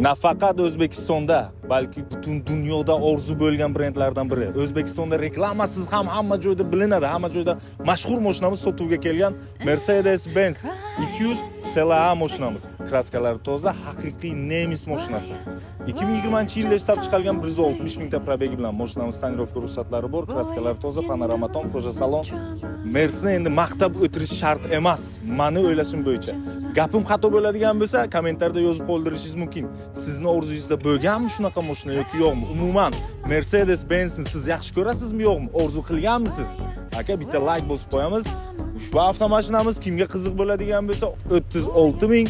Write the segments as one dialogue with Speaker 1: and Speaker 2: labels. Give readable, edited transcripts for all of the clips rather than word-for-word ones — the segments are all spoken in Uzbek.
Speaker 1: Nafaqat O'zbekistonda, balki butun dunyoda orzu bo'lgan brendlardan biri. O'zbekistonda reklamasiz ham hamma joyda bilinadi, hamma joyda mashhur mashinamiz sotuvga kelgan Mercedes-Benz 200 CLA mashinamiz. Kraskalari toza, haqiqiy nemis mashinasi. 2020-yilda ishlab chiqarilgan 160 mingta probegi bilan mashinamiz tonirovka ruxsatlari bor, kraskalari toza, panoramaton, koja salon. Mersni endi maqtab o'tirish shart emas. Meni o'ylashim bo'yicha. Gapim xato bo'ladigan bo'lsa, kommentarda yozib qoldirishingiz mumkin. Sizni orzuyingizda bo'lganmi shunaqa mashina yoki yo'qmi? Umuman Mercedes-Benz'ni siz yaxshi ko'rasizmi yo'qmi? Orzu qilganmisiz? Aka, bitta like bosib qo'yamiz. Ushbu avtomashinamiz kimga qiziq bo'ladigan bo'lsa, 36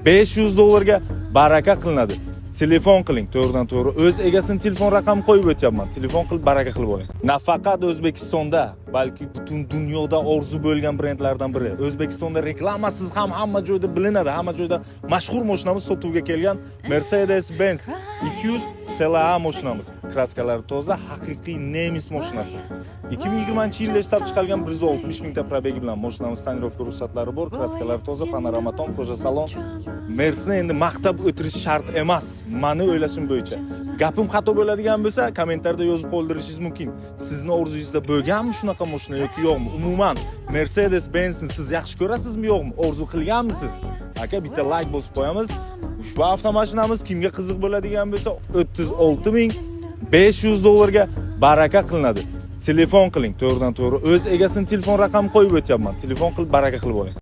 Speaker 1: 500 ga baraka qilinadi. Telefon qiling, to'g'ridan to'g'ri o'z egasini telefon raqami qo'yib o'tyapman. Telefon qilib baraka qilib oling. Nafaqat O'zbekistonda, balki butun dunyoda orzu bo'lgan brendlardan biri. O'zbekistonda reklamasiz ham hamma joyda bilinadi, hamma joyda mashhur mashinamiz sotuvga kelgan Mercedes-Benz 200 CLA mashinamiz. Kraskalari toza, haqiqiy nemis mashinasi. 2020-yilda ishlab chiqarilgan 160 mingta probegi bilan mashinamiz tonirovka ruxsatlari bor, kraskalari toza, panoramaton, koja salon. Mersni endi maqtab o'tirish shart emas. Meni o'ylashim bo'yicha. Gapim xato bo'ladigan bo'lsa, kommentarda yozib qoldirishingiz mumkin. Sizni orzuyingizda bo'lganmi shunaqa mashina yoki yo'qmi? Umuman Mercedes-Benz'ni siz yaxshi ko'rasizmi yo'qmi? Orzu qilganmisiz? Aka, bitta like bosib qo'yamiz. Ushbu avtomashinamiz kimga qiziq bo'ladigan bo'lsa, 36 500 ga baraka qilinadi. Telefon qiling, to'g'ridan to'g'ri o'z egasini telefon raqami qo'yib o'tyapman. Telefon qilib baraka qilib oling.